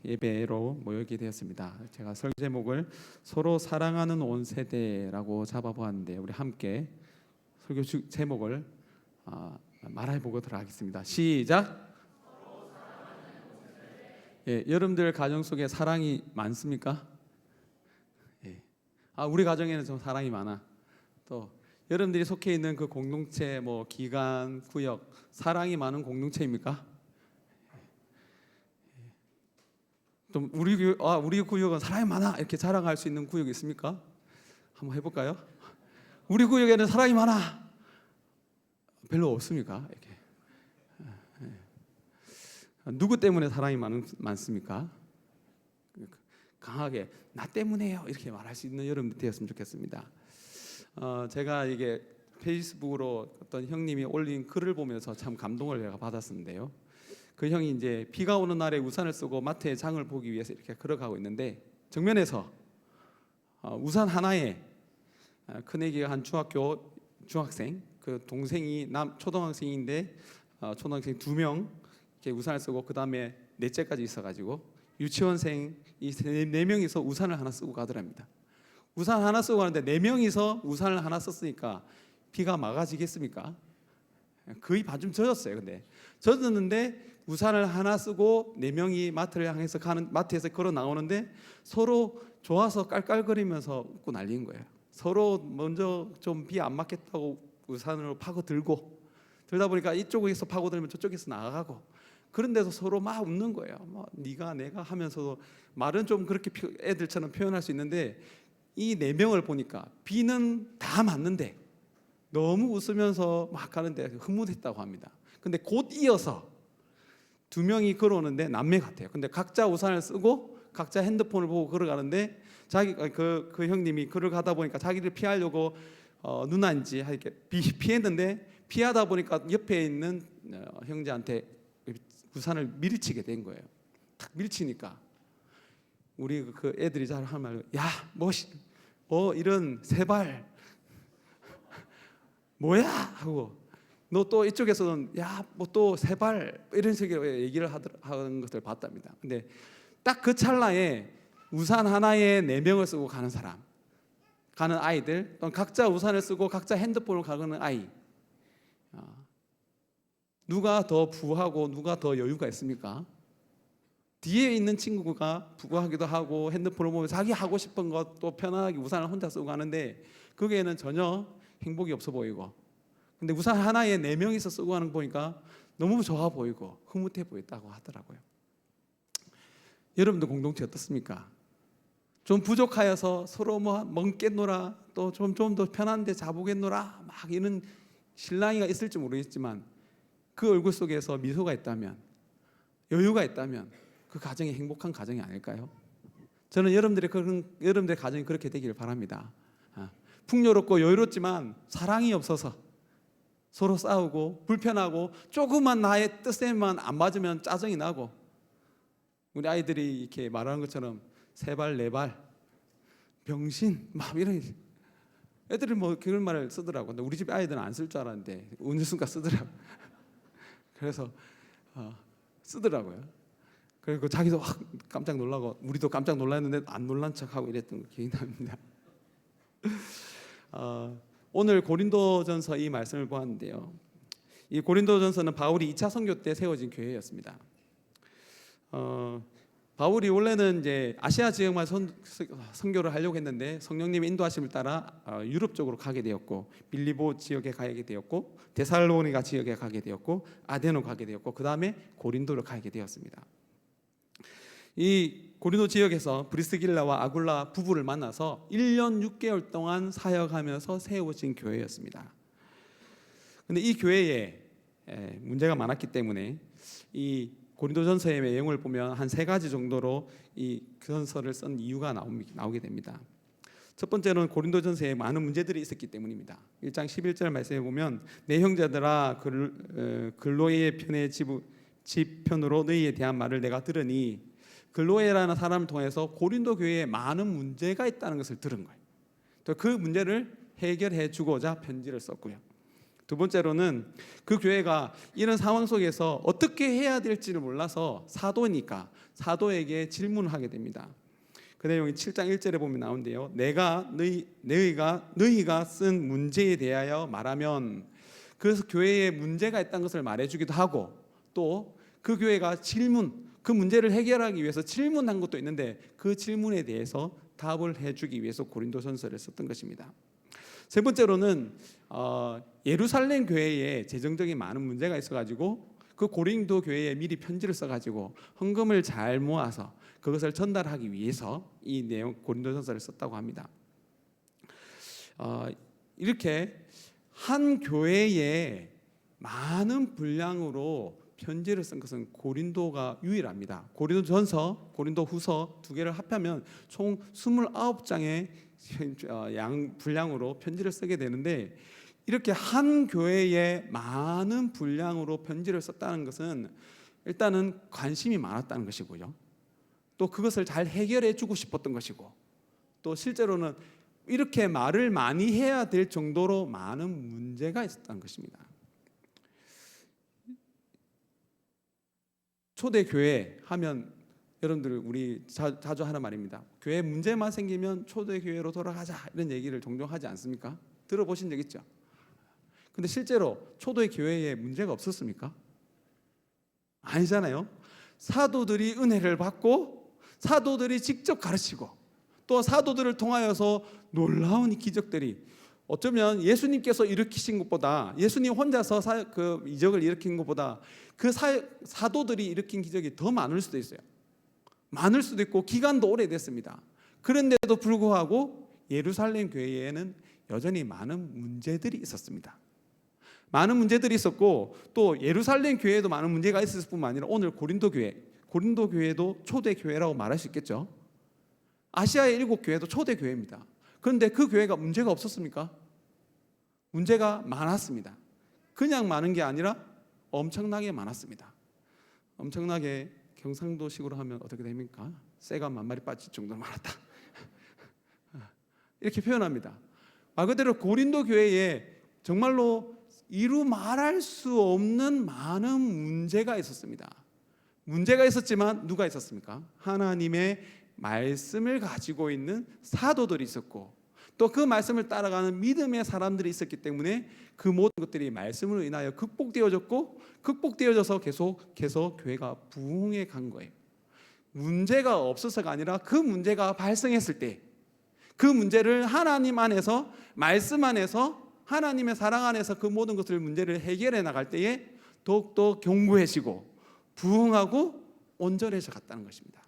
예배로 모이게 되었습니다. 제가 설교 제목을 서로 사랑하는 온 세대라고 잡아보았는데 우리 함께 설교 제목을 말해 보도록 하겠습니다. 시작. 여러분들 가정 속에 사랑이 많습니까? 우리 가정에는 좀 사랑이 많아. 또 여러분들이 속해 있는 그 공동체, 기관, 구역, 사랑이 많은 공동체입니까? 좀 우리 구역은 사랑이 많아 이렇게 자랑할 수 있는 구역이 있습니까? 한번 해볼까요? 우리 구역에는 사랑이 많아. 별로 없습니까? 이렇게. 누구 때문에 사랑이 많습니까? 강하게 나 때문에요 이렇게 말할 수 있는 여러분들 되었으면 좋겠습니다. 제가 이게 페이스북으로 어떤 형님이 올린 글을 보면서 참 감동을 제가 받았었는데요. 그 형이 이제 비가 오는 날에 우산을 쓰고 마트에 장을 보기 위해서 이렇게 걸어가고 있는데 정면에서 우산 하나에 큰애기가 한 중학생, 그 동생이 초등학생인데 초등학생 2명 이렇게 우산을 쓰고 그 다음에 넷째까지 있어가지고 유치원생 이 4명이서 우산을 하나 쓰고 가더랍니다. 우산 하나 쓰고 가는데 4명이서 우산을 하나 썼으니까 비가 막아지겠습니까? 거의 반쯤 젖었어요. 근데 젖었는데 우산을 하나 쓰고 4명이 마트를 향해서 마트에서 걸어 나오는데 서로 좋아서 깔깔거리면서 웃고 난리인 거예요. 서로 먼저 좀 비 안 맞겠다고 우산을 파고 들다 보니까 이쪽에서 파고 들면 저쪽에서 나가고 그런데도 서로 막 웃는 거예요. 네가 내가 하면서도 말은 좀 그렇게 애들처럼 표현할 수 있는데 이 4명을 보니까 비는 다 맞는데 너무 웃으면서 막 가는데 흐뭇했다고 합니다. 근데 곧 이어서 2명이 걸어오는데 남매 같아요. 근데 각자 우산을 쓰고 각자 핸드폰을 보고 걸어가는데 그 형님이 걸어가다 보니까 자기를 피하려고 누나인지 이렇게 피했는데 피하다 보니까 옆에 있는 형제한테 우산을 밀치게 된 거예요. 탁 밀치니까 우리 그 애들이 잘 하는 말, 야, 이런 세발 뭐야 하고 너 또 이쪽에서는 야, 또 세발 이런 식으로 얘기를 하는 것을 봤답니다. 근데 딱 그 찰나에 우산 하나에 4명을 쓰고 가는 아이들, 또는 각자 우산을 쓰고 각자 핸드폰을 가는 아이, 누가 더 부하고 누가 더 여유가 있습니까? 뒤에 있는 친구가 부하기도 하고 핸드폰을 보면 자기 하고 싶은 것 또 편안하게 우산을 혼자 쓰고 가는데 거기에는 전혀 행복이 없어 보이고, 근데 우산 하나에 4명이서 쓰고 가는 거 보니까 너무 좋아 보이고 흐뭇해 보였다고 하더라고요. 여러분들 공동체 어떻습니까? 좀 부족하여서 서로 멍겠노라, 또 좀 더 편한데 자보겠노라 막 이런 실랑이가 있을지 모르겠지만 그 얼굴 속에서 미소가 있다면, 여유가 있다면 그 가정이 행복한 가정이 아닐까요? 저는 여러분들의 가정이 그렇게 되기를 바랍니다. 풍요롭고 여유롭지만 사랑이 없어서 서로 싸우고 불편하고 조그만 나의 뜻에만 안 맞으면 짜증이 나고, 우리 아이들이 이렇게 말하는 것처럼 세발 네발 병신 막 이런 애들이 그런 말을 쓰더라고. 근데 우리 집 아이들은 안 쓸 줄 알았는데 어느 순간 쓰더라고. 그래서 쓰더라고요. 그리고 자기도 확 깜짝 놀라고 우리도 깜짝 놀랐는데 안 놀란 척하고 이랬던 거 기억이 납니다. 오늘 고린도전서 이 말씀을 보았는데요. 이 고린도전서는 바울이 2차 선교 때 세워진 교회였습니다. 바울이 원래는 이제 아시아 지역만 선교를 하려고 했는데 성령님의 인도하심을 따라 유럽 쪽으로 가게 되었고, 빌리보 지역에 가게 되었고, 데살로니가 지역에 가게 되었고, 아데노 가게 되었고, 그 다음에 고린도로 가게 되었습니다. 이 고린도 지역에서 브리스길라와 아굴라 부부를 만나서 1년 6개월 동안 사역하면서 세워진 교회였습니다. 그런데 이 교회에 문제가 많았기 때문에 이 고린도전서의 내용을 보면 한 3가지 정도로 이 전서를 쓴 이유가 나오게 됩니다. 첫 번째는 고린도전서에 많은 문제들이 있었기 때문입니다. 1장 11절 말씀에 보면 내 형제들아 글로이의 편의 집 편으로 너희에 대한 말을 내가 들으니, 글로에라는 사람을 통해서 고린도 교회에 많은 문제가 있다는 것을 들은 거예요. 또 그 문제를 해결해 주고자 편지를 썼고요. 두 번째로는 그 교회가 이런 상황 속에서 어떻게 해야 될지를 몰라서 사도니까 사도에게 질문을 하게 됩니다. 그 내용이 7장 1절에 보면 나오는데요. 내가 너희가 쓴 문제에 대하여 말하면, 그래서 교회에 문제가 있다는 것을 말해주기도 하고, 또 그 교회가 그 문제를 해결하기 위해서 질문한 것도 있는데 그 질문에 대해서 답을 해주기 위해서 고린도전서를 썼던 것입니다. 세 번째로는 예루살렘 교회에 재정적인 많은 문제가 있어가지고 그 고린도 교회에 미리 편지를 써가지고 헌금을 잘 모아서 그것을 전달하기 위해서 이 내용 고린도전서를 썼다고 합니다. 이렇게 한 교회에 많은 분량으로 편지를 쓴 것은 고린도가 유일합니다. 고린도전서, 고린도후서 두 개를 합하면 총 29장의 양 분량으로 편지를 쓰게 되는데, 이렇게 한 교회에 많은 분량으로 편지를 썼다는 것은 일단은 관심이 많았다는 것이고요, 또 그것을 잘 해결해 주고 싶었던 것이고, 또 실제로는 이렇게 말을 많이 해야 될 정도로 많은 문제가 있었다는 것입니다. 초대교회 하면 여러분들 우리 자주 하는 말입니다. 교회 문제만 생기면 초대교회로 돌아가자, 이런 얘기를 종종 하지 않습니까? 들어보신 적 있죠? 근데 실제로 초대교회에 문제가 없었습니까? 아니잖아요. 사도들이 은혜를 받고 사도들이 직접 가르치고 또 사도들을 통하여서 놀라운 기적들이, 어쩌면 예수님께서 일으키신 것보다, 예수님 혼자서 그 이적을 일으킨 것보다 그 사도들이 일으킨 기적이 더 많을 수도 있어요. 많을 수도 있고 기간도 오래됐습니다. 그런데도 불구하고 예루살렘 교회에는 여전히 많은 문제들이 있었습니다. 많은 문제들이 있었고, 또 예루살렘 교회에도 많은 문제가 있었을 뿐만 아니라 오늘 고린도 교회도 초대 교회라고 말할 수 있겠죠. 아시아의 7교회도 초대 교회입니다. 그런데 그 교회가 문제가 없었습니까? 문제가 많았습니다. 그냥 많은 게 아니라 엄청나게 많았습니다. 엄청나게 경상도식으로 하면 어떻게 됩니까? 새가 만 마리 빠질 정도로 많았다. 이렇게 표현합니다. 말 그대로 고린도 교회에 정말로 이루 말할 수 없는 많은 문제가 있었습니다. 문제가 있었지만 누가 있었습니까? 하나님의 말씀을 가지고 있는 사도들이 있었고, 또 그 말씀을 따라가는 믿음의 사람들이 있었기 때문에 그 모든 것들이 말씀으로 인하여 극복되어졌고, 극복되어져서 계속 교회가 부흥해 간 거예요. 문제가 없어서가 아니라 그 문제가 발생했을 때 그 문제를 하나님 안에서, 말씀 안에서, 하나님의 사랑 안에서 그 모든 것을 문제를 해결해 나갈 때에 더욱더 견고해지고 부흥하고 온전해져 갔다는 것입니다.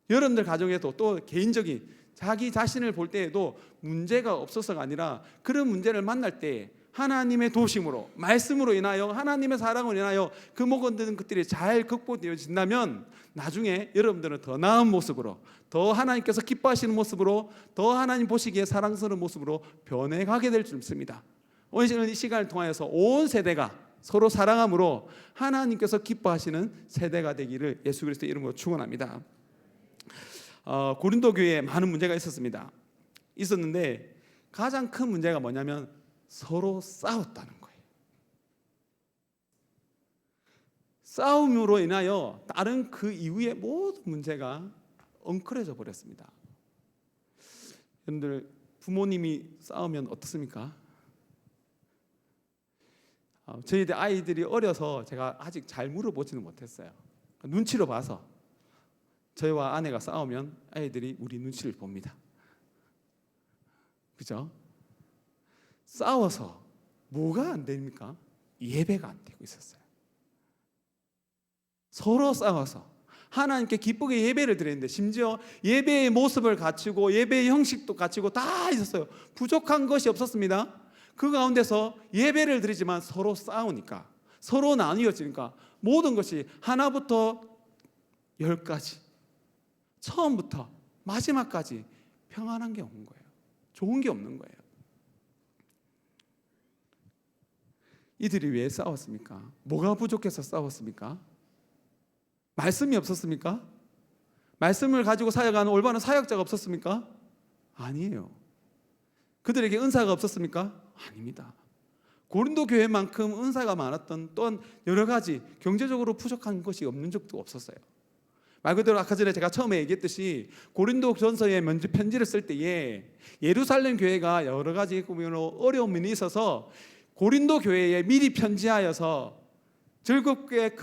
여러분들 가정에도 또 개인적인 자기 자신을 볼 때에도 문제가 없어서가 아니라 그런 문제를 만날 때 하나님의 도심으로, 말씀으로 인하여, 하나님의 사랑으로 인하여 그 모든 것들이 잘 극복되어진다면 나중에 여러분들은 더 나은 모습으로, 더 하나님께서 기뻐하시는 모습으로, 더 하나님 보시기에 사랑스러운 모습으로 변해가게 될 줄 믿습니다. 오늘 이 시간을 통하여서 온 세대가 서로 사랑함으로 하나님께서 기뻐하시는 세대가 되기를 예수 그리스도의 이름으로 축원합니다. 고린도 교회에 많은 문제가 있었는데 가장 큰 문제가 뭐냐면 서로 싸웠다는 거예요. 싸움으로 인하여 다른 그 이후의 모든 문제가 엉클어져 버렸습니다. 여러분들 부모님이 싸우면 어떻습니까? 저희 아이들이 어려서 제가 아직 잘 물어보지는 못했어요. 눈치로 봐서 저희와 아내가 싸우면 아이들이 우리 눈치를 봅니다. 그죠? 싸워서 뭐가 안 됩니까? 예배가 안 되고 있었어요. 서로 싸워서 하나님께 기쁘게 예배를 드렸는데, 심지어 예배의 모습을 갖추고 예배의 형식도 갖추고 다 있었어요. 부족한 것이 없었습니다. 그 가운데서 예배를 드리지만 서로 싸우니까, 서로 나뉘어지니까 모든 것이 하나부터 10까지, 처음부터 마지막까지 평안한 게 없는 거예요. 좋은 게 없는 거예요. 이들이 왜 싸웠습니까? 뭐가 부족해서 싸웠습니까? 말씀이 없었습니까? 말씀을 가지고 사역하는 올바른 사역자가 없었습니까? 아니에요. 그들에게 은사가 없었습니까? 아닙니다. 고린도 교회만큼 은사가 많았던 또한 여러 가지 경제적으로 부족한 것이 없는 적도 없었어요. 말 그대로 아까 전에 제가 처음에 얘기했듯이 고린도전서에 먼저 편지를 쓸 때에 예루살렘 교회가 여러 가지 어려움이 있어서 고린도 교회에 미리 편지하여서 즐겁게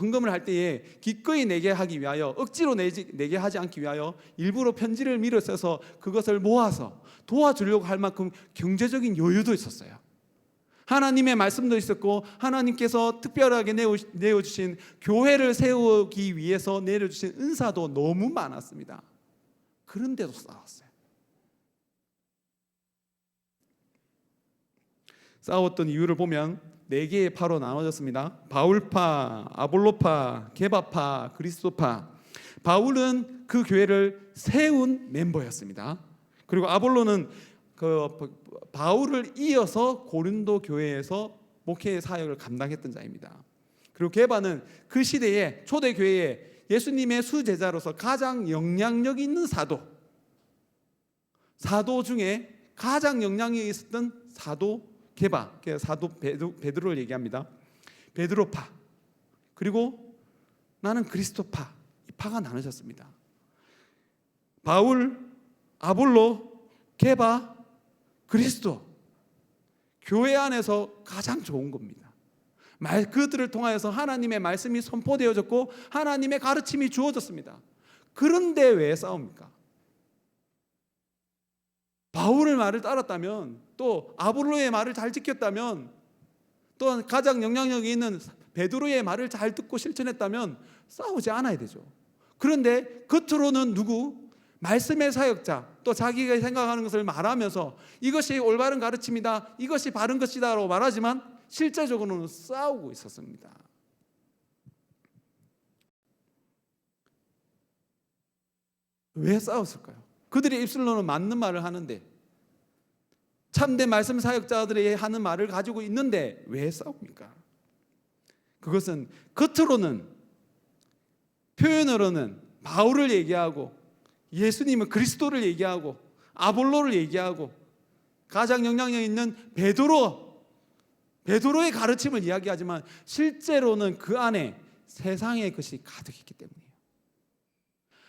헌금을 할 때에 기꺼이 내게 하기 위하여, 억지로 내게 하지 않기 위하여 일부러 편지를 미리 써서 그것을 모아서 도와주려고 할 만큼 경제적인 여유도 있었어요. 하나님의 말씀도 있었고 하나님께서 특별하게 내어주신 교회를 세우기 위해서 내려주신 은사도 너무 많았습니다. 그런데도 싸웠어요. 싸웠던 이유를 보면 4개의 파로 나눠졌습니다. 바울파, 아볼로파, 게바파, 그리스도파. 바울은 그 교회를 세운 멤버였습니다. 그리고 아볼로는 바울을 이어서 고린도 교회에서 목회 사역을 감당했던 자입니다. 그리고 게바는 그 시대에 초대 교회에 예수님의 수제자로서 가장 영향력 있는 사도 중에 가장 영향이 있었던 사도 게바, 사도 베드로를 얘기합니다. 베드로파, 그리고 나는 그리스도파, 이 파가 나눠졌습니다. 바울, 아볼로, 게바, 그리스도, 교회 안에서 가장 좋은 겁니다. 그들을 통하여서 하나님의 말씀이 선포되어졌고 하나님의 가르침이 주어졌습니다. 그런데 왜 싸웁니까? 바울의 말을 따랐다면, 또 아볼로의 말을 잘 지켰다면, 또 가장 영향력이 있는 베드로의 말을 잘 듣고 실천했다면 싸우지 않아야 되죠. 그런데 겉으로는 말씀의 사역자, 또 자기가 생각하는 것을 말하면서 이것이 올바른 가르침이다, 이것이 바른 것이다 라고 말하지만 실제적으로는 싸우고 있었습니다. 왜 싸웠을까요? 그들의 입술로는 맞는 말을 하는데, 참된 말씀 사역자들이 하는 말을 가지고 있는데 왜 싸웁니까? 그것은 겉으로는, 표현으로는 바울을 얘기하고 예수님은 그리스도를 얘기하고 아볼로를 얘기하고 가장 영향력 있는 베드로의 가르침을 이야기하지만 실제로는 그 안에 세상의 것이 가득했기 때문이에요.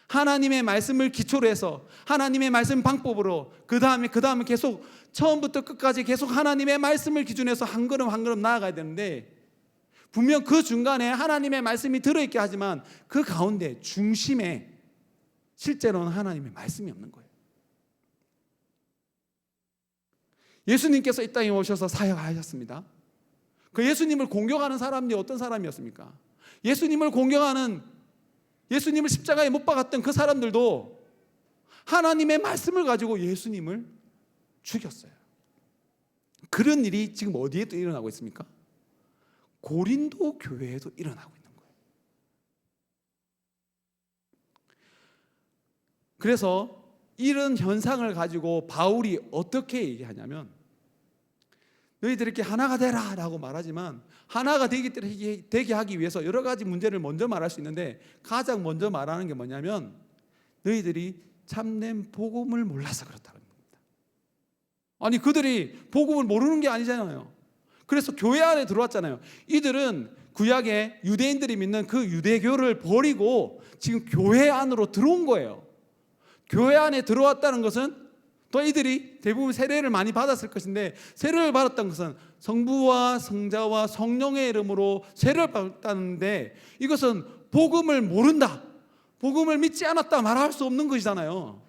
하나님의 말씀을 기초로 해서 하나님의 말씀 방법으로 그 다음에 계속 처음부터 끝까지 계속 하나님의 말씀을 기준해서 한 걸음 한 걸음 나아가야 되는데, 분명 그 중간에 하나님의 말씀이 들어있게 하지만 그 가운데 중심에 실제로는 하나님의 말씀이 없는 거예요. 예수님께서 이 땅에 오셔서 사역하셨습니다. 그 예수님을 공경하는 사람들이 어떤 사람이었습니까? 예수님을 십자가에 못 박았던 그 사람들도 하나님의 말씀을 가지고 예수님을 죽였어요. 그런 일이 지금 어디에 또 일어나고 있습니까? 고린도 교회에도 일어나고 있는 거예요. 그래서 이런 현상을 가지고 바울이 어떻게 얘기하냐면, 너희들 이렇게 하나가 되라 라고 말하지만 하나가 되게 하기 위해서 여러 가지 문제를 먼저 말할 수 있는데, 가장 먼저 말하는 게 뭐냐면 너희들이 참된 복음을 몰라서 그렇다는 겁니다. 아니, 그들이 복음을 모르는 게 아니잖아요. 그래서 교회 안에 들어왔잖아요. 이들은 구약에 유대인들이 믿는 그 유대교를 버리고 지금 교회 안으로 들어온 거예요. 교회 안에 들어왔다는 것은 또 이들이 대부분 세례를 많이 받았을 것인데, 세례를 받았던 것은 성부와 성자와 성령의 이름으로 세례를 받았다는데, 이것은 복음을 모른다, 복음을 믿지 않았다 말할 수 없는 것이잖아요.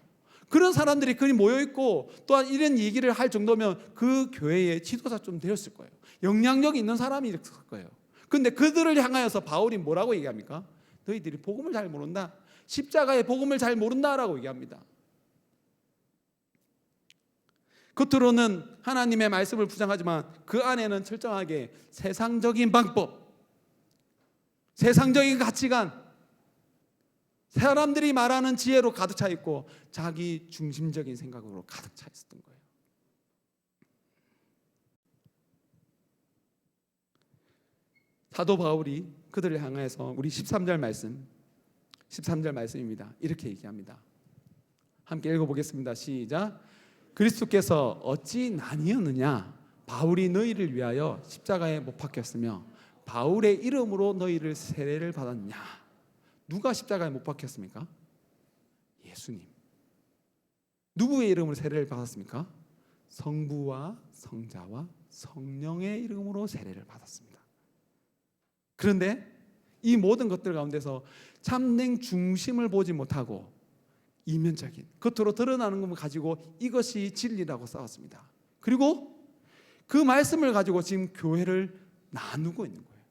그런 사람들이 거기 모여있고 또한 이런 얘기를 할 정도면 그 교회의 지도자 좀 되었을 거예요. 영향력이 있는 사람이 있을 거예요. 그런데 그들을 향하여서 바울이 뭐라고 얘기합니까? 너희들이 복음을 잘 모른다, 십자가의 복음을 잘 모른다라고 얘기합니다. 겉으로는 하나님의 말씀을 부정하지만 그 안에는 철저하게 세상적인 방법, 세상적인 가치관, 사람들이 말하는 지혜로 가득 차 있고 자기 중심적인 생각으로 가득 차 있었던 거예요. 사도 바울이 그들을 향해서 우리 13절 말씀입니다. 이렇게 얘기합니다. 함께 읽어보겠습니다. 시작. 그리스도께서 어찌 나뉘었느냐? 바울이 너희를 위하여 십자가에 못 박혔으며 바울의 이름으로 너희를 세례를 받았냐? 누가 십자가에 못 박혔습니까? 예수님. 누구의 이름으로 세례를 받았습니까? 성부와 성자와 성령의 이름으로 세례를 받았습니다. 그런데 이 모든 것들 가운데서 참된 중심을 보지 못하고 이면적인 겉으로 드러나는 것만 가지고 이것이 진리라고 싸웠습니다. 그리고 그 말씀을 가지고 지금 교회를 나누고 있는 거예요.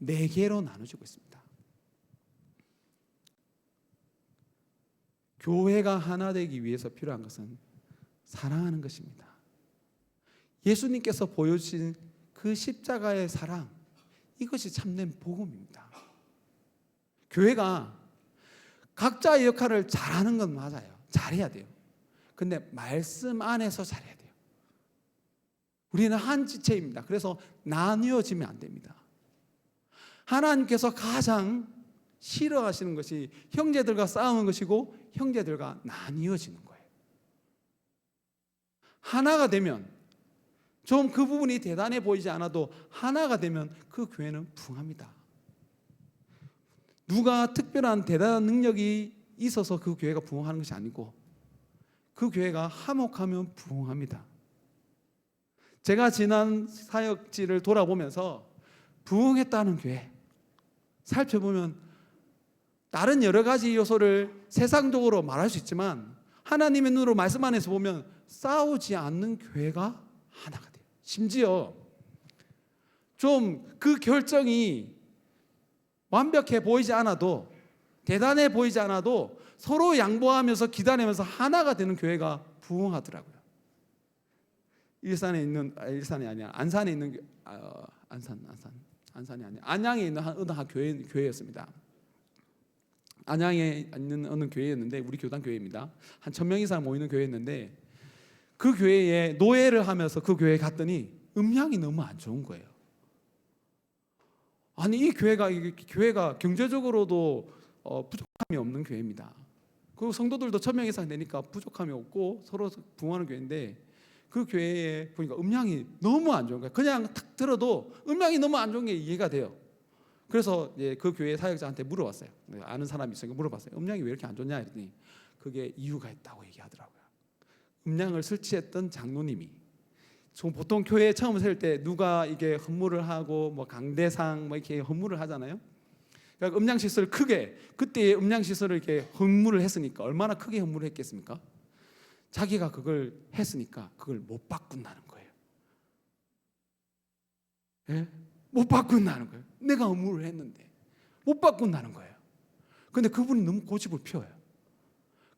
4개로 나눠지고 있습니다. 교회가 하나 되기 위해서 필요한 것은 사랑하는 것입니다. 예수님께서 보여주신 그 십자가의 사랑, 이것이 참된 복음입니다. 교회가 각자의 역할을 잘하는 건 맞아요. 잘해야 돼요. 근데 말씀 안에서 잘해야 돼요. 우리는 한 지체입니다. 그래서 나뉘어지면 안 됩니다. 하나님께서 가장 싫어하시는 것이 형제들과 싸우는 것이고 형제들과 나뉘어지는 거예요. 하나가 되면 좀 그 부분이 대단해 보이지 않아도 하나가 되면 그 교회는 부흥합니다. 누가 특별한 대단한 능력이 있어서 그 교회가 부흥하는 것이 아니고 그 교회가 화목하면 부흥합니다. 제가 지난 사역지를 돌아보면서 부흥했다는 교회 살펴보면 다른 여러 가지 요소를 세상적으로 말할 수 있지만 하나님의 눈으로 말씀 안에서 보면 싸우지 않는 교회가 하나가 돼요. 심지어 좀 그 결정이 완벽해 보이지 않아도 대단해 보이지 않아도 서로 양보하면서 기다리면서 하나가 되는 교회가 부흥하더라고요. 일산이 아니야. 안산에 있는 안산이 아니야. 안양에 있는 어느 한 교회였습니다. 안양에 있는 어느 교회였는데 우리 교단 교회입니다. 한 1,000명 이상 모이는 교회였는데 그 교회에 노예를 하면서 그 교회에 갔더니 음향이 너무 안 좋은 거예요. 아니 이 교회가 경제적으로도 부족함이 없는 교회입니다. 그 성도들도 1,000명 이상 되니까 부족함이 없고 서로 부흥하는 교회인데 그 교회에 보니까 음향이 너무 안 좋은 거예요. 그냥 탁 들어도 음향이 너무 안 좋은 게 이해가 돼요. 그래서 그 교회 사역자한테 물어봤어요. 아는 사람이 있으니까 물어봤어요. 음향이 왜 이렇게 안 좋냐 했더니 그게 이유가 있다고 얘기하더라고요. 음향을 설치했던 장로님이 보통 교회에 처음 설 때 누가 이게 헌물을 하고 뭐 강대상 뭐 이렇게 헌물을 하잖아요. 그러니까 음향 시설을 크게 그때 음향 시설을 이렇게 헌물을 했으니까 얼마나 크게 헌물을 했겠습니까? 자기가 그걸 했으니까 그걸 못 바꾼다는 거예요. 예? 못 바꾼다는 거예요. 내가 헌물을 했는데 못 바꾼다는 거예요. 근데 그분이 너무 고집을 피워요.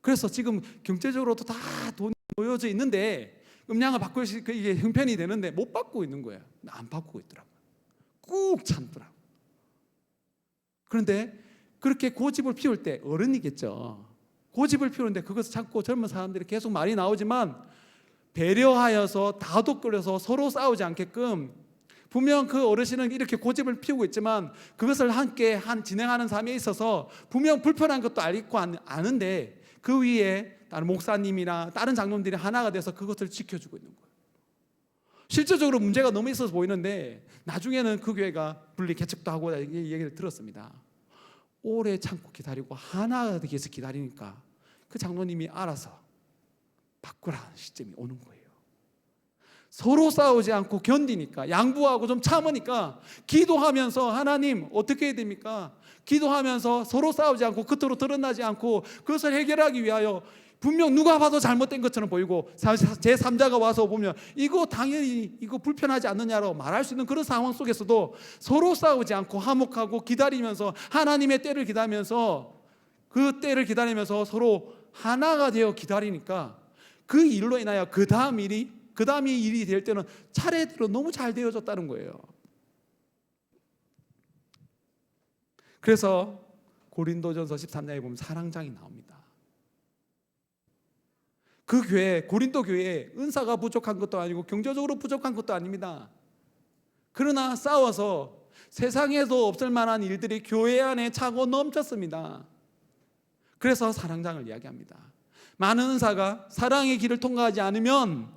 그래서 지금 경제적으로도 다 돈이 모여져 있는데 음량을 바꿀 수 이게 형편이 되는데 못 바꾸고 있는 거예요. 안 바꾸고 있더라고요. 꾹 참더라고요. 그런데 그렇게 고집을 피울 때 어른이겠죠. 고집을 피우는데 그것을 참고 젊은 사람들이 계속 말이 나오지만 배려하여서 다독거려서 서로 싸우지 않게끔 분명 그 어르신은 이렇게 고집을 피우고 있지만 그것을 함께 진행하는 삶에 있어서 분명 불편한 것도 알고 아는데 그 위에 다른 목사님이나 다른 장로님들이 하나가 돼서 그것을 지켜주고 있는 거예요. 실질적으로 문제가 너무 있어서 보이는데 나중에는 그 교회가 분리 개척도 하고 얘기를 들었습니다. 오래 참고 기다리고 하나가 되기 위해서 기다리니까 그 장로님이 알아서 바꾸라는 시점이 오는 거예요. 서로 싸우지 않고 견디니까 양보하고 좀 참으니까 기도하면서 하나님 어떻게 해야 됩니까? 기도하면서 서로 싸우지 않고 겉으로 드러나지 않고 그것을 해결하기 위하여 분명 누가 봐도 잘못된 것처럼 보이고 제3자가 와서 보면 이거 당연히 이거 불편하지 않느냐라고 말할 수 있는 그런 상황 속에서도 서로 싸우지 않고 화목하고 기다리면서 하나님의 때를 기다리면서 그 때를 기다리면서 서로 하나가 되어 기다리니까 그 일로 인하여 그 다음 일이 될 때는 차례대로 너무 잘 되어졌다는 거예요. 그래서 고린도전서 13장에 보면 사랑장이 나옵니다. 그 교회, 고린도 교회에 은사가 부족한 것도 아니고 경제적으로 부족한 것도 아닙니다. 그러나 싸워서 세상에도 없을 만한 일들이 교회 안에 차고 넘쳤습니다. 그래서 사랑장을 이야기합니다. 많은 은사가 사랑의 길을 통과하지 않으면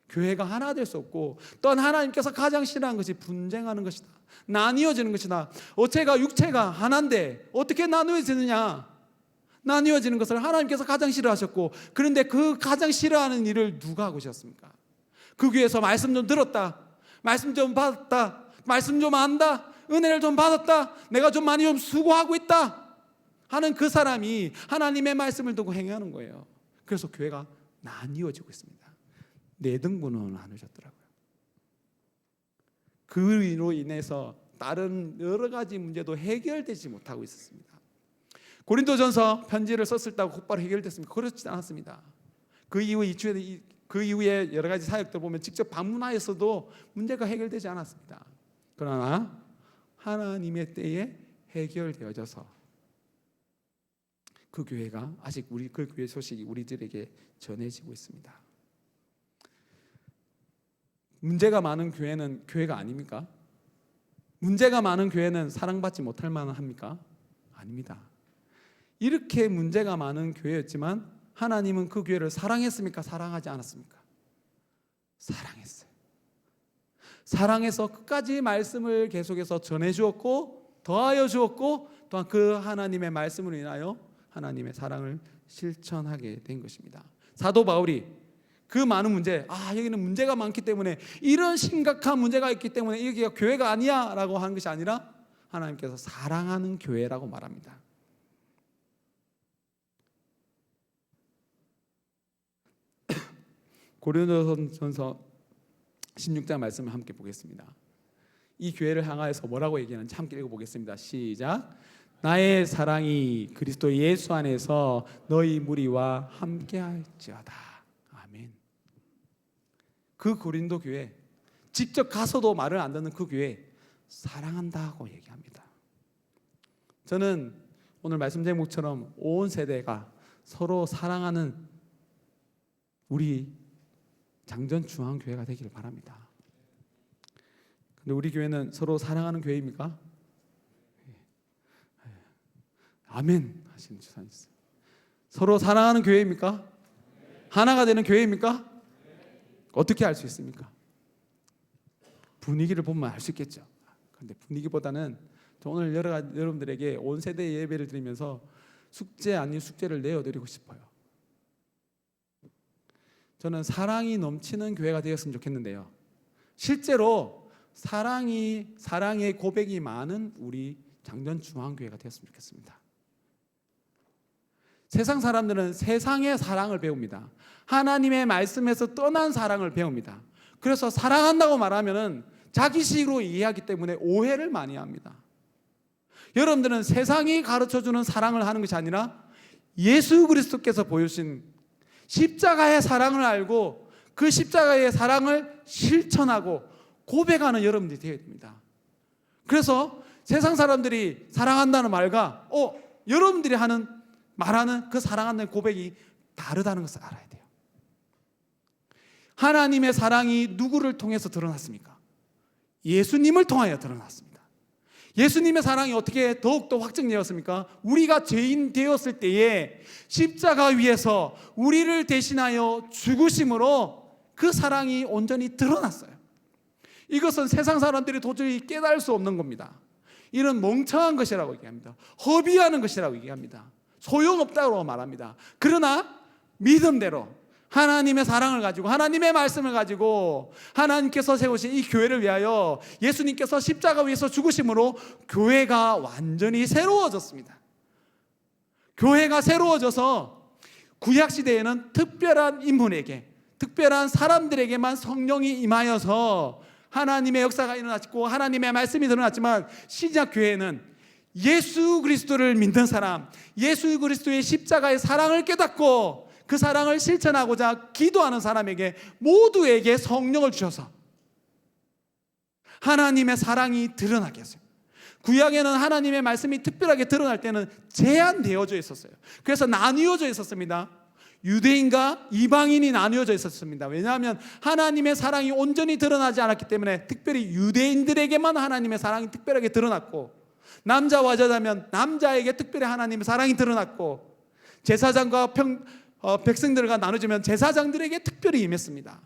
교회가 하나 될 수 없고, 또한 하나님께서 가장 싫어하는 것이 분쟁하는 것이다. 나뉘어지는 것이다. 어체가 육체가 하나인데 어떻게 나누어지느냐? 나뉘어지는 것을 하나님께서 가장 싫어하셨고, 그런데 그 가장 싫어하는 일을 누가 하고 계셨습니까? 그 교회에서 말씀 좀 들었다, 말씀 좀 받았다, 말씀 좀 안다, 은혜를 좀 받았다, 내가 좀 많이 좀 수고하고 있다 하는 그 사람이 하나님의 말씀을 두고 행하는 거예요. 그래서 교회가 나뉘어지고 있습니다. 네 등분으로 나누셨더라고요. 그로 인해서 다른 여러 가지 문제도 해결되지 못하고 있었습니다. 고린도전서 편지를 썼을 때 곧바로 해결됐습니까? 그렇지 않았습니다. 그 이후에 여러 가지 사역들 보면 직접 방문하였어도 문제가 해결되지 않았습니다. 그러나 하나님의 때에 해결되어져서 그 교회가 아직 그 교회 소식이 우리들에게 전해지고 있습니다. 문제가 많은 교회는 교회가 아닙니까? 문제가 많은 교회는 사랑받지 못할 만합니까? 아닙니다. 이렇게 문제가 많은 교회였지만 하나님은 그 교회를 사랑했습니까? 사랑하지 않았습니까? 사랑했어요. 사랑해서 끝까지 말씀을 계속해서 전해주었고 더하여 주었고, 또한 그 하나님의 말씀으로 인하여 하나님의 사랑을 실천하게 된 것입니다. 사도 바울이 그 많은 문제, 여기는 문제가 많기 때문에, 이런 심각한 문제가 있기 때문에 여기가 교회가 아니야 라고 하는 것이 아니라 하나님께서 사랑하는 교회라고 말합니다. 고린도전서 16장 말씀을 함께 보겠습니다. 이 교회를 향하여서 뭐라고 얘기하는지 함께 읽어보겠습니다. 시작. 나의 사랑이 그리스도 예수 안에서 너희 무리와 함께할지어다. 아멘. 그 고린도 교회, 직접 가서도 말을 안 듣는 그 교회 사랑한다고 얘기합니다. 저는 오늘 말씀 제목처럼 온 세대가 서로 사랑하는 우리 장전중앙교회가 되기를 바랍니다. 근데 우리 교회는 서로 사랑하는 교회입니까? 아멘 하시는 주사님 있어요. 서로 사랑하는 교회입니까? 하나가 되는 교회입니까? 어떻게 알 수 있습니까? 분위기를 보면 알 수 있겠죠. 그런데 분위기보다는 오늘 여러분들에게 온 세대 예배를 드리면서 숙제 아닌 숙제를 내어드리고 싶어요. 저는 사랑이 넘치는 교회가 되었으면 좋겠는데요, 실제로 사랑의 고백이 많은 우리 장전중앙교회가 되었으면 좋겠습니다. 세상 사람들은 세상의 사랑을 배웁니다. 하나님의 말씀에서 떠난 사랑을 배웁니다. 그래서 사랑한다고 말하면 자기식으로 이해하기 때문에 오해를 많이 합니다. 여러분들은 세상이 가르쳐주는 사랑을 하는 것이 아니라 예수 그리스도께서 보여주신 십자가의 사랑을 알고 그 십자가의 사랑을 실천하고 고백하는 여러분들이 되어야 됩니다. 그래서 세상 사람들이 사랑한다는 말과 여러분들이 말하는 그 사랑하는 고백이 다르다는 것을 알아야 돼요. 하나님의 사랑이 누구를 통해서 드러났습니까? 예수님을 통하여 드러났습니다. 예수님의 사랑이 어떻게 더욱더 확증되었습니까? 우리가 죄인 되었을 때에 십자가 위에서 우리를 대신하여 죽으심으로 그 사랑이 온전히 드러났어요. 이것은 세상 사람들이 도저히 깨달을 수 없는 겁니다. 이런 멍청한 것이라고 얘기합니다. 허비하는 것이라고 얘기합니다. 소용없다고 말합니다. 그러나 믿음대로 하나님의 사랑을 가지고 하나님의 말씀을 가지고 하나님께서 세우신 이 교회를 위하여 예수님께서 십자가 위에서 죽으심으로 교회가 완전히 새로워졌습니다. 교회가 새로워져서 구약시대에는 특별한 인물에게, 특별한 사람들에게만 성령이 임하여서 하나님의 역사가 일어났고 하나님의 말씀이 드러났지만, 신약교회는 예수 그리스도를 믿는 사람, 예수 그리스도의 십자가의 사랑을 깨닫고 그 사랑을 실천하고자 기도하는 사람에게 모두에게 성령을 주셔서 하나님의 사랑이 드러나게 했어요. 구약에는 하나님의 말씀이 특별하게 드러날 때는 제한되어져 있었어요. 그래서 나뉘어져 있었습니다. 유대인과 이방인이 나뉘어져 있었습니다. 왜냐하면 하나님의 사랑이 온전히 드러나지 않았기 때문에 특별히 유대인들에게만 하나님의 사랑이 특별하게 드러났고, 남자와 여자면 남자에게 특별히 하나님의 사랑이 드러났고, 제사장과 백성들과 나눠지면 제사장들에게 특별히 임했습니다.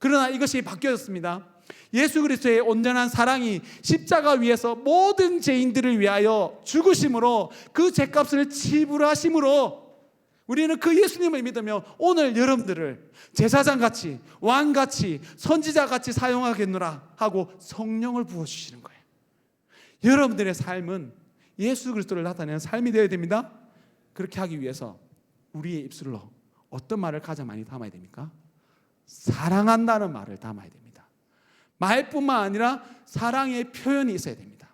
그러나 이것이 바뀌어졌습니다. 예수 그리스도의 온전한 사랑이 십자가 위에서 모든 죄인들을 위하여 죽으심으로 그 죄값을 지불하심으로 우리는 그 예수님을 믿으며 오늘 여러분들을 제사장같이 왕같이 선지자같이 사용하겠노라 하고 성령을 부어주시는 거예요. 여러분들의 삶은 예수 그리스도를 나타내는 삶이 되어야 됩니다. 그렇게 하기 위해서 우리의 입술로 어떤 말을 가장 많이 담아야 됩니까? 사랑한다는 말을 담아야 됩니다. 말뿐만 아니라 사랑의 표현이 있어야 됩니다.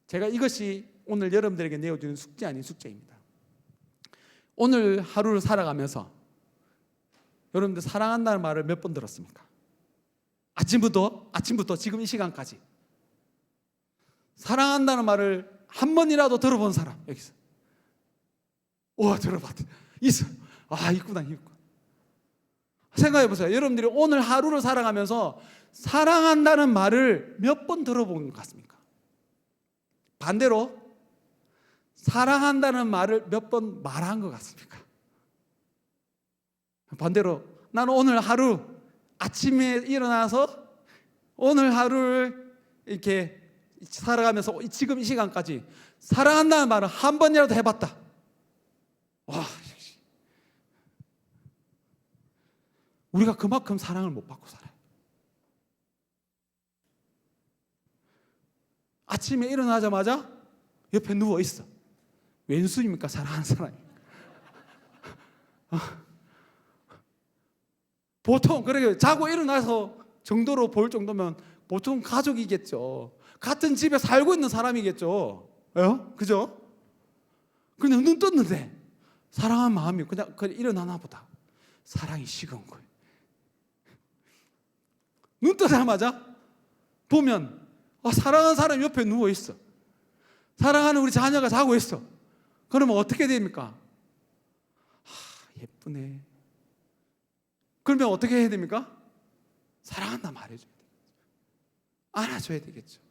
제가 이것이 오늘 여러분들에게 내어주는 숙제 아닌 숙제입니다. 오늘 하루를 살아가면서 여러분들 사랑한다는 말을 몇 번 들었습니까? 아침부터 지금 이 시간까지 사랑한다는 말을 한 번이라도 들어본 사람 여기 있어. 들어봤다. 있어. 있구나. 생각해 보세요. 여러분들이 오늘 하루를 살아가면서 사랑한다는 말을 몇 번 들어본 것 같습니까? 반대로 사랑한다는 말을 몇 번 말한 것 같습니까? 반대로 나는 오늘 하루 아침에 일어나서 오늘 하루를 이렇게 살아가면서 지금 이 시간까지 사랑한다는 말을 한 번이라도 해봤다. 우리가 그만큼 사랑을 못 받고 살아요. 아침에 일어나자마자 옆에 누워 있어. 왼수입니까? 사랑하는 사람이. 보통 그렇게 자고 일어나서 정도로 볼 정도면 보통 가족이겠죠. 같은 집에 살고 있는 사람이겠죠. 그죠? 그냥 눈 떴는데 사랑한 마음이 그냥 일어나나 보다. 사랑이 식은 거예요. 눈 뜨자마자 보면 사랑하는 사람이 옆에 누워 있어. 사랑하는 우리 자녀가 자고 있어. 그러면 어떻게 됩니까? 예쁘네. 그러면 어떻게 해야 됩니까? 사랑한다 말해줘야 되겠죠. 안아줘야 되겠죠.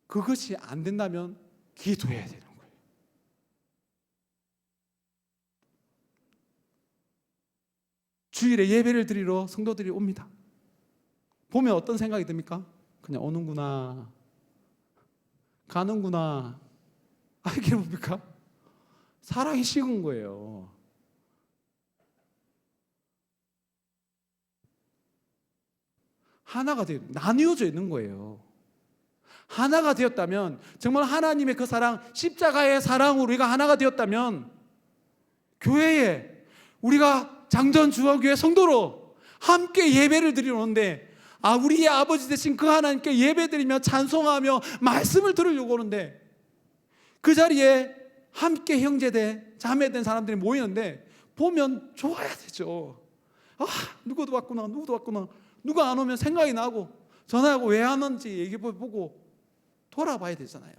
그것이 안 된다면 기도해야 되는 거예요. 주일에 예배를 드리러 성도들이 옵니다. 보면 어떤 생각이 듭니까? 그냥 오는구나, 가는구나. 이게 뭡니까? 사랑이 식은 거예요. 하나가 되어 나뉘어져 있는 거예요. 하나가 되었다면, 정말 하나님의 그 사랑, 십자가의 사랑으로 우리가 하나가 되었다면, 교회에 우리가 장전주화교회 성도로 함께 예배를 드리러 오는데, 우리의 아버지 되신 그 하나님께 예배드리며 찬송하며 말씀을 들으려고 오는데, 그 자리에 함께 형제된 자매된 사람들이 모이는데 보면 좋아야 되죠. 누구도 왔구나, 누구도 왔구나. 누가 안 오면 생각이 나고 전화하고 왜 안 오는지 얘기해보고 돌아봐야 되잖아요.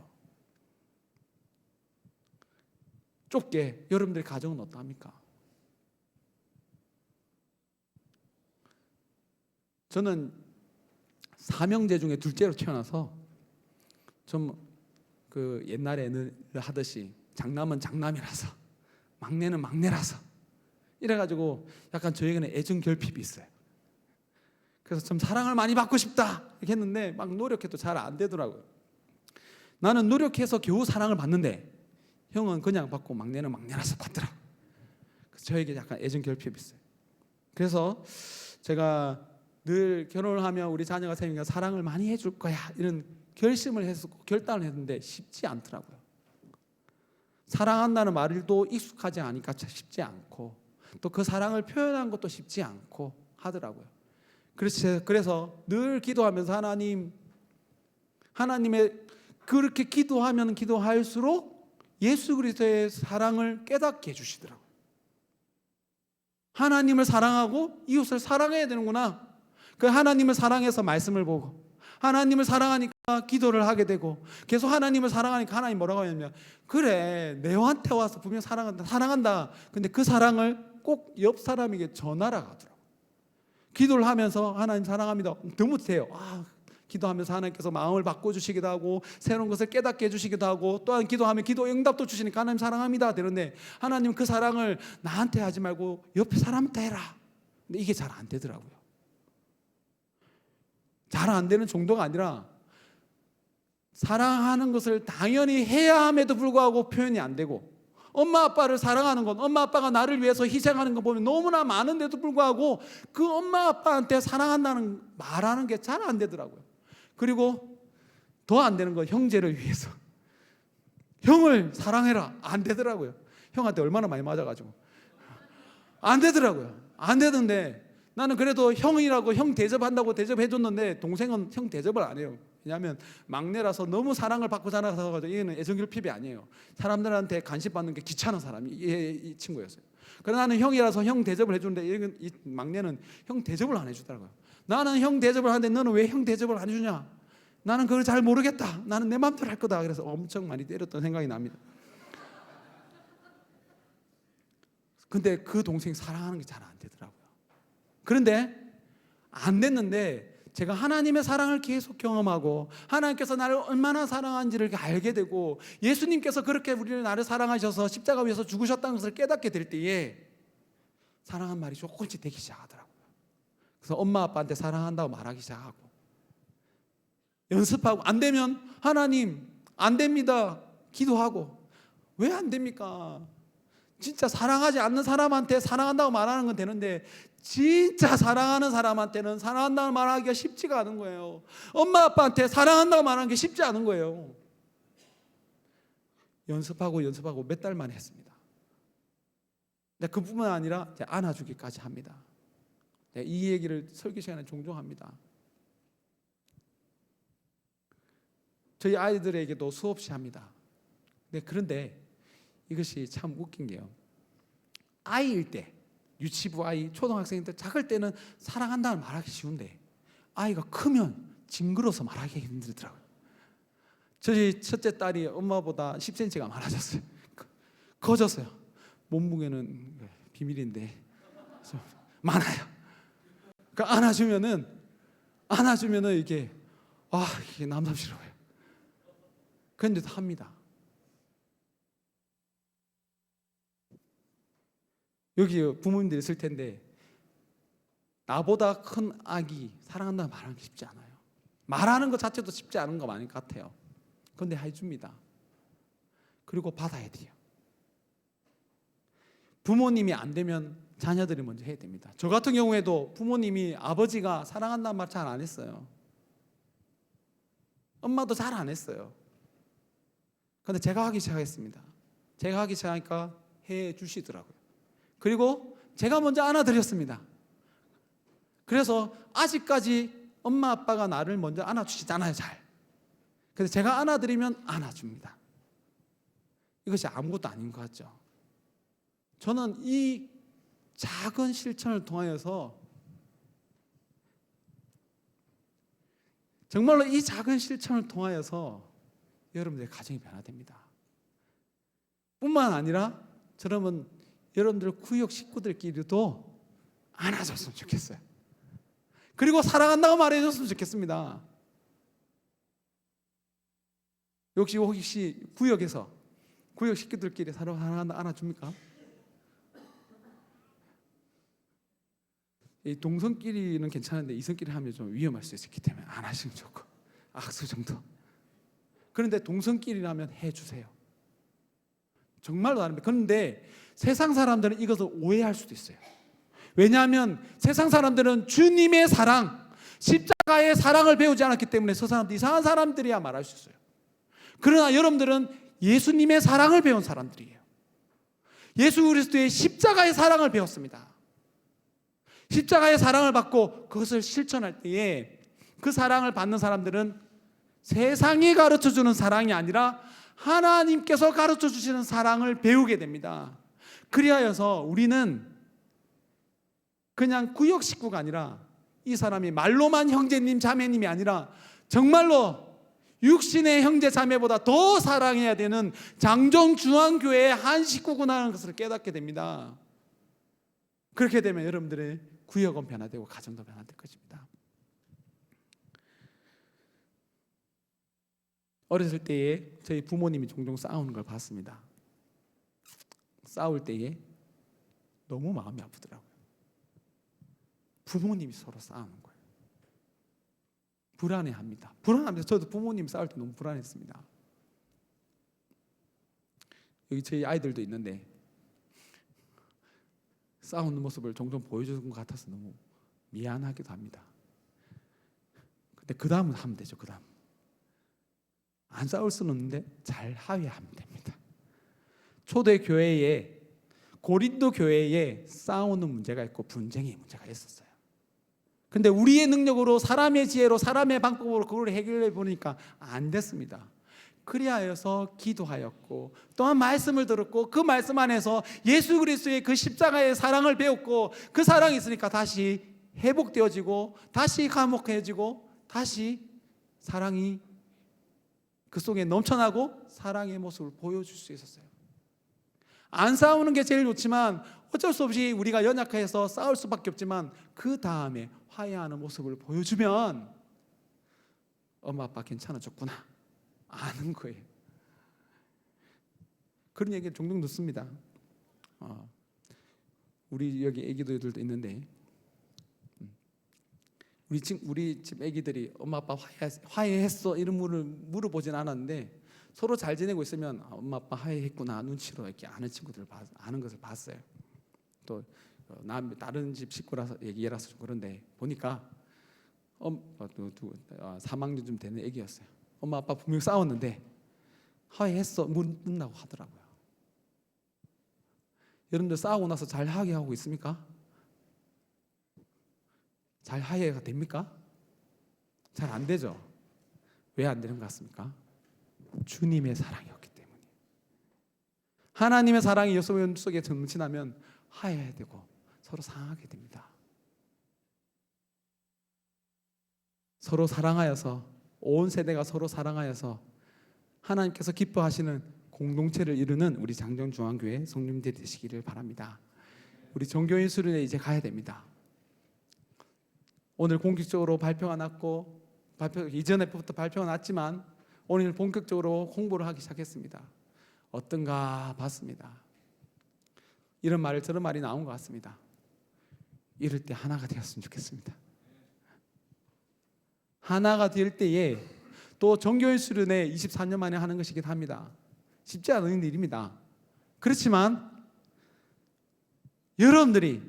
좁게 여러분들의 가정은 어떠합니까? 저는 삼형제 중에 둘째로 태어나서 좀 옛날에 하듯이 장남은 장남이라서 막내는 막내라서 이래가지고 약간 저에게는 애정 결핍이 있어요. 그래서 좀 사랑을 많이 받고 싶다 이렇게 했는데 막 노력해도 잘 안 되더라고요. 나는 노력해서 겨우 사랑을 받는데 형은 그냥 받고 막내는 막내라서 받더라고요. 그래서 저에게 약간 애정 결핍이 있어요. 그래서 제가 늘 결혼을 하면 우리 자녀가 생기면 사랑을 많이 해줄 거야 이런 결심을 해서 결단을 했는데 쉽지 않더라고요. 사랑한다는 말도 익숙하지 않으니까 쉽지 않고 또 그 사랑을 표현한 것도 쉽지 않고 하더라고요. 그래서 늘 기도하면서 하나님의 그렇게 기도하면 기도할수록 예수 그리스도의 사랑을 깨닫게 해주시더라고요. 하나님을 사랑하고 이웃을 사랑해야 되는구나. 그 하나님을 사랑해서 말씀을 보고 하나님을 사랑하니까 기도를 하게 되고 계속 하나님을 사랑하니까 하나님 뭐라고 하냐면 그래 내한테 와서 분명 사랑한다. 근데 그 사랑을 꼭 옆 사람에게 전하라 하더라고요. 기도를 하면서 하나님 사랑합니다. 더 못해요. 기도하면서 하나님께서 마음을 바꿔주시기도 하고 새로운 것을 깨닫게 해주시기도 하고, 또한 기도하면 기도 응답도 주시니까 하나님 사랑합니다 되는데, 하나님 그 사랑을 나한테 하지 말고 옆에 사람한테 해라. 근데 이게 잘 안 되더라고요. 잘 안 되는 정도가 아니라 사랑하는 것을 당연히 해야 함에도 불구하고 표현이 안 되고, 엄마 아빠를 사랑하는 건, 엄마 아빠가 나를 위해서 희생하는 거 보면 너무나 많은데도 불구하고 그 엄마 아빠한테 사랑한다는 말하는 게 잘 안 되더라고요. 그리고 더 안 되는 건 형제를 위해서 형을 사랑해라, 안 되더라고요. 형한테 얼마나 많이 맞아가지고 안 되더라고요. 안 되던데 나는 그래도 형이라고 형 대접한다고 대접해줬는데 동생은 형 대접을 안 해요. 왜냐하면 막내라서 너무 사랑을 받고 자라서, 얘는 애정결핍이 아니에요. 사람들한테 간식 받는 게 귀찮은 사람이 이 친구였어요. 그러나 나는 형이라서 형 대접을 해주는데 이 막내는 형 대접을 안 해주더라고요. 나는 형 대접을 하는데 너는 왜 형 대접을 안 해주냐? 나는 그걸 잘 모르겠다. 나는 내 마음대로 할 거다. 그래서 엄청 많이 때렸던 생각이 납니다. 근데 그 동생이 사랑하는 게 잘 안 되더라고요. 그런데 안 됐는데 제가 하나님의 사랑을 계속 경험하고 하나님께서 나를 얼마나 사랑한지를 알게 되고, 예수님께서 그렇게 우리를 나를 사랑하셔서 십자가 위에서 죽으셨다는 것을 깨닫게 될 때에 사랑한 말이 조금씩 되기 시작하더라고요. 그래서 엄마 아빠한테 사랑한다고 말하기 시작하고, 연습하고, 안 되면 하나님 안 됩니다 기도하고. 왜 안 됩니까? 진짜 사랑하지 않는 사람한테 사랑한다고 말하는 건 되는데, 진짜 사랑하는 사람한테는 사랑한다고 말하기가 쉽지가 않은 거예요. 엄마 아빠한테 사랑한다고 말하는 게 쉽지 않은 거예요. 연습하고 몇 달 만에 했습니다. 근데 그뿐만 아니라 안아주기까지 합니다. 이 얘기를 설교 시간에 종종 합니다. 저희 아이들에게도 수없이 합니다. 그런데 이것이 참 웃긴 게요, 아이일 때, 유치부 아이, 초등학생 때, 작을 때는 사랑한다는 말하기 쉬운데 아이가 크면 징그러서 말하기 힘들더라고요. 저희 첫째 딸이 엄마보다 10cm가 많아졌어요. 커졌어요. 몸무게는 비밀인데 많아요. 그러니까 안아주면은 이게 이게 남삼스러워요. 그런데도 합니다. 여기 부모님들 있을 텐데 나보다 큰 아기 사랑한다고 말하는 게 쉽지 않아요. 말하는 것 자체도 쉽지 않은 거 많은 것 같아요. 그런데 해줍니다. 그리고 받아야 돼요. 부모님이 안 되면 자녀들이 먼저 해야 됩니다. 저 같은 경우에도 부모님이, 아버지가 사랑한다는 말 잘 안 했어요. 엄마도 잘 안 했어요. 그런데 제가 하기 시작했습니다. 제가 하기 시작하니까 해 주시더라고요. 그리고 제가 먼저 안아드렸습니다. 그래서 아직까지 엄마 아빠가 나를 먼저 안아주시잖아요, 잘. 그래서 제가 안아드리면 안아줍니다. 이것이 아무것도 아닌 것 같죠. 저는 이 작은 실천을 통하여서, 정말로 이 작은 실천을 통하여서 여러분들의 가정이 변화됩니다. 뿐만 아니라 여러분들 구역 식구들끼리도 안아줬으면 좋겠어요. 그리고 사랑한다고 말해줬으면 좋겠습니다. 혹시 구역에서 구역 식구들끼리 사랑한다 안아줍니까? 이 동성끼리는 괜찮은데 이성끼리 하면 좀 위험할 수 있기 때문에 안 하시면 좋고, 악수 정도. 그런데 동성끼리라면 해주세요. 정말로 다릅니다. 그런데 세상 사람들은 이것을 오해할 수도 있어요. 왜냐하면 세상 사람들은 주님의 사랑, 십자가의 사랑을 배우지 않았기 때문에 저 사람들 이상한 사람들이야 말할 수 있어요. 그러나 여러분들은 예수님의 사랑을 배운 사람들이에요. 예수 그리스도의 십자가의 사랑을 배웠습니다. 십자가의 사랑을 받고 그것을 실천할 때에 그 사랑을 받는 사람들은 세상이 가르쳐주는 사랑이 아니라 하나님께서 가르쳐주시는 사랑을 배우게 됩니다. 그리하여서 우리는 그냥 구역 식구가 아니라, 이 사람이 말로만 형제님 자매님이 아니라 정말로 육신의 형제 자매보다 더 사랑해야 되는 장정중앙교회의 한 식구구나 하는 것을 깨닫게 됩니다. 그렇게 되면 여러분들의 구역은 변화되고 가정도 변화될 것입니다. 어렸을 때에 저희 부모님이 종종 싸우는 걸 봤습니다. 싸울 때에 너무 마음이 아프더라고요. 부모님이 서로 싸우는 거예요. 불안해합니다. 저도 부모님 싸울 때 너무 불안했습니다. 여기 저희 아이들도 있는데 싸우는 모습을 종종 보여주는 것 같아서 너무 미안하기도 합니다. 근데 그 다음은 하면 되죠. 그 다음 안 싸울 수는 없는데 잘 화해하면 됩니다. 초대 교회에, 고린도 교회에 싸우는 문제가 있고 분쟁의 문제가 있었어요. 근데 우리의 능력으로, 사람의 지혜로, 사람의 방법으로 그걸 해결해 보니까 안 됐습니다. 그리하여서 기도하였고 또한 말씀을 들었고 그 말씀 안에서 예수 그리스도의 그 십자가의 사랑을 배웠고 그 사랑이 있으니까 다시 회복되어지고 다시 화목해지고 다시 사랑이 그 속에 넘쳐나고 사랑의 모습을 보여줄 수 있었어요. 안 싸우는 게 제일 좋지만 어쩔 수 없이 우리가 연약해서 싸울 수밖에 없지만 그 다음에 화해하는 모습을 보여주면 엄마 아빠 괜찮아졌구나 아는 거예요. 그런 얘기를 종종 듣습니다. 우리 여기 애기들도 있는데 우리 집 애기들이 엄마 아빠 화해했어 이런 물어보진 않았는데 서로 잘 지내고 있으면 엄마 아빠 화해했구나 눈치로 이렇게 아는 친구들 아는 것을 봤어요. 또 다른 집 식구라서 얘기라서 좀 그런데 보니까 3학년쯤 되는 애기였어요. 엄마 아빠 분명 싸웠는데 화해했어 묻는다고 하더라고요. 여러분들 싸우고 나서 잘 화해하고 있습니까? 잘 화해가 됩니까? 잘 안 되죠. 왜 안 되는 것 같습니까? 주님의 사랑이었기 때문에. 하나님의 사랑이 여러분 속에 넘치나면 화해해야 되고 서로 사랑하게 됩니다. 서로 사랑하여서 온 세대가 서로 사랑하여서 하나님께서 기뻐하시는 공동체를 이루는 우리 장정중앙교회 성도님들 되시기를 바랍니다. 우리 종교인 수련회 이제 가야 됩니다. 오늘 공식적으로 발표가 났고 발표 이전에부터 발표가 났지만 오늘 본격적으로 홍보를 하기 시작했습니다. 어떤가 봤습니다. 이런 말을 저런 말이 나온 것 같습니다. 이럴 때 하나가 되었으면 좋겠습니다. 하나가 될 때에 또 종교인 수련회 24년 만에 하는 것이긴 합니다. 쉽지 않은 일입니다. 그렇지만 여러분들이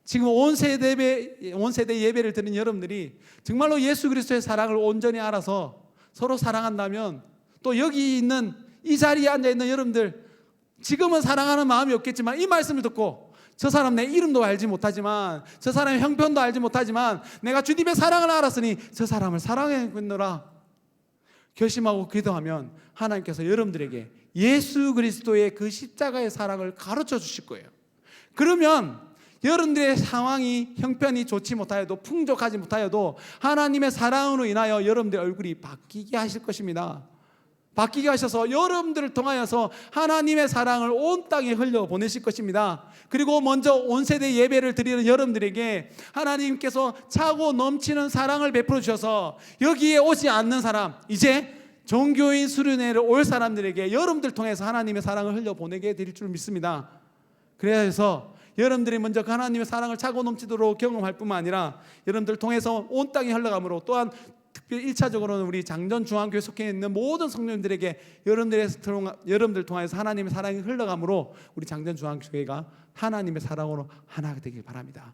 지금 온 세대 예배를 드린 여러분들이 정말로 예수 그리스도의 사랑을 온전히 알아서 서로 사랑한다면 또 여기 있는 이 자리에 앉아있는 여러분들 지금은 사랑하는 마음이 없겠지만 이 말씀을 듣고 저 사람 내 이름도 알지 못하지만 저 사람의 형편도 알지 못하지만 내가 주님의 사랑을 알았으니 저 사람을 사랑하겠노라 결심하고 기도하면 하나님께서 여러분들에게 예수 그리스도의 그 십자가의 사랑을 가르쳐 주실 거예요. 그러면 여러분들의 상황이 형편이 좋지 못하여도 풍족하지 못하여도 하나님의 사랑으로 인하여 여러분들의 얼굴이 바뀌게 하실 것입니다. 바뀌게 하셔서 여러분들을 통하여서 하나님의 사랑을 온 땅에 흘려보내실 것입니다. 그리고 먼저 온 세대 예배를 드리는 여러분들에게 하나님께서 차고 넘치는 사랑을 베풀어 주셔서 여기에 오지 않는 사람 이제 종교인 수련회를 올 사람들에게 여러분들 통해서 하나님의 사랑을 흘려보내게 될 줄 믿습니다. 그래서 여러분들이 먼저 하나님의 사랑을 차고 넘치도록 경험할 뿐만 아니라 여러분들 통해서 온 땅에 흘러감으로 또한 특별히 1차적으로는 우리 장전중앙교회 속해 있는 모든 성도님들에게 여러분들 통해서 하나님의 사랑이 흘러감으로 우리 장전중앙교회가 하나님의 사랑으로 하나가 되길 바랍니다.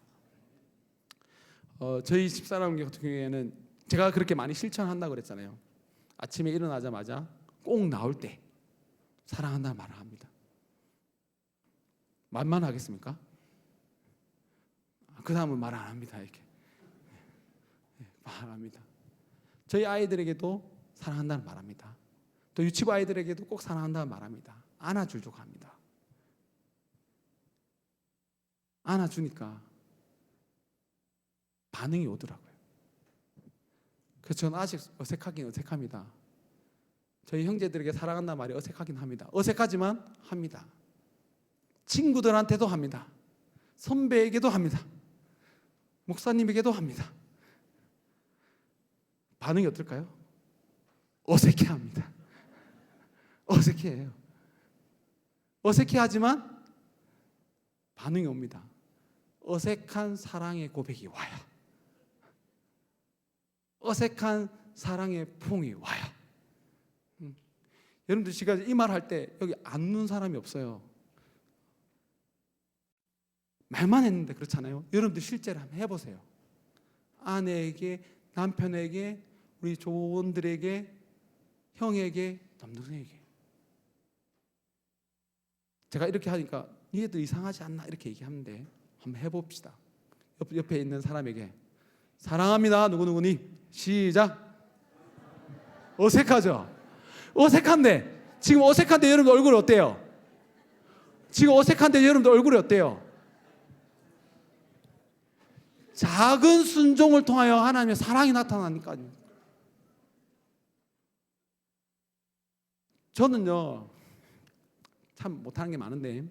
저희 집사람 같은 경우에는 제가 그렇게 많이 실천한다고 그랬잖아요. 아침에 일어나자마자 꼭 나올 때 사랑한다는 말을 합니다. 말만 하겠습니까? 그 다음은 말 안 합니다. 이렇게 말 안 합니다. 저희 아이들에게도 사랑한다는 말합니다. 또 유치부 아이들에게도 꼭 사랑한다는 말합니다. 안아주려고 합니다. 안아주니까 반응이 오더라고요. 그래서 저는 아직 어색하긴 어색합니다. 저희 형제들에게 사랑한다는 말이 어색하긴 합니다. 어색하지만 합니다. 친구들한테도 합니다. 선배에게도 합니다. 목사님에게도 합니다. 반응이 어떨까요? 어색해합니다. 어색해해요. 어색해하지만 반응이 옵니다. 어색한 사랑의 고백이 와요. 어색한 사랑의 풍이 와요. 여러분들 제가 이 말 할 때 여기 안 웃는 사람이 없어요. 말만 했는데 그렇잖아요. 여러분들 실제로 한번 해보세요. 아내에게, 남편에게, 우리 조원들에게, 형에게, 남동생에게. 제가 이렇게 하니까 니네도 이상하지 않나 이렇게 얘기하는데 한번 해봅시다. 옆에 있는 사람에게 사랑합니다 누구누구니 시작. 어색하죠? 어색한데 지금 어색한데 여러분들 얼굴이 어때요? 지금 어색한데 여러분들 얼굴이 어때요? 작은 순종을 통하여 하나님의 사랑이 나타나니까요. 저는요 참 못하는 게 많은데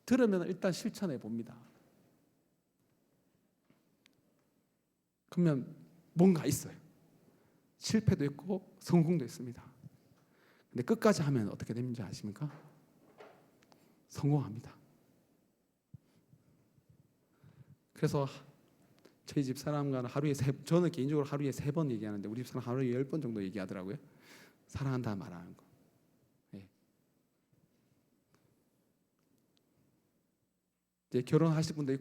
들으면 일단 실천해 봅니다. 그러면 뭔가 있어요. 실패도 있고 성공도 있습니다. 근데 끝까지 하면 어떻게 되는지 아십니까? 성공합니다. 그래서 저희 집 사람과는 저는 개인적으로 하루에 3번 얘기하는데 우리 집 사람 하루에 10번 정도 얘기하더라고요. 사랑한다 말하는 거. 네. 이제 결혼하실 분도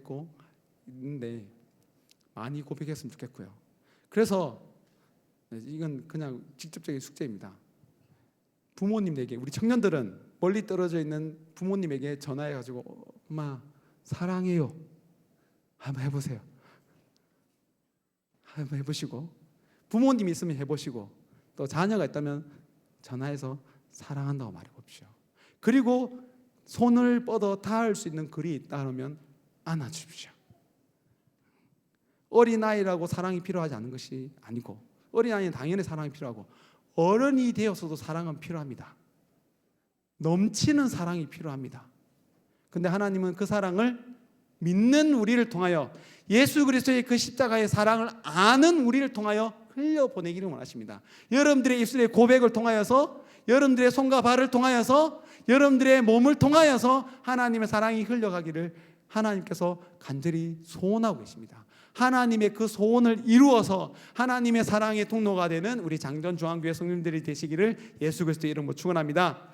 있는데 많이 고백했으면 좋겠고요. 그래서 이건 그냥 직접적인 숙제입니다. 부모님에게, 우리 청년들은 멀리 떨어져 있는 부모님에게 전화해가지고 엄마 사랑해요 한번 해보세요. 한번 해보시고, 부모님이 있으면 해보시고, 또 자녀가 있다면 전화해서 사랑한다고 말해봅시오. 그리고 손을 뻗어 닿을 수 있는 글이 있다 하면 안아주십시오. 어린아이라고 사랑이 필요하지 않은 것이 아니고, 어린아이는 당연히 사랑이 필요하고 어른이 되어서도 사랑은 필요합니다. 넘치는 사랑이 필요합니다. 근데 하나님은 그 사랑을 믿는 우리를 통하여, 예수 그리스도의 그 십자가의 사랑을 아는 우리를 통하여 흘려보내기를 원하십니다. 여러분들의 입술의 고백을 통하여서, 여러분들의 손과 발을 통하여서, 여러분들의 몸을 통하여서 하나님의 사랑이 흘러가기를 하나님께서 간절히 소원하고 계십니다. 하나님의 그 소원을 이루어서 하나님의 사랑의 통로가 되는 우리 장전 중앙교회 성도님들이 되시기를 예수 그리스도의 이름으로 축원합니다.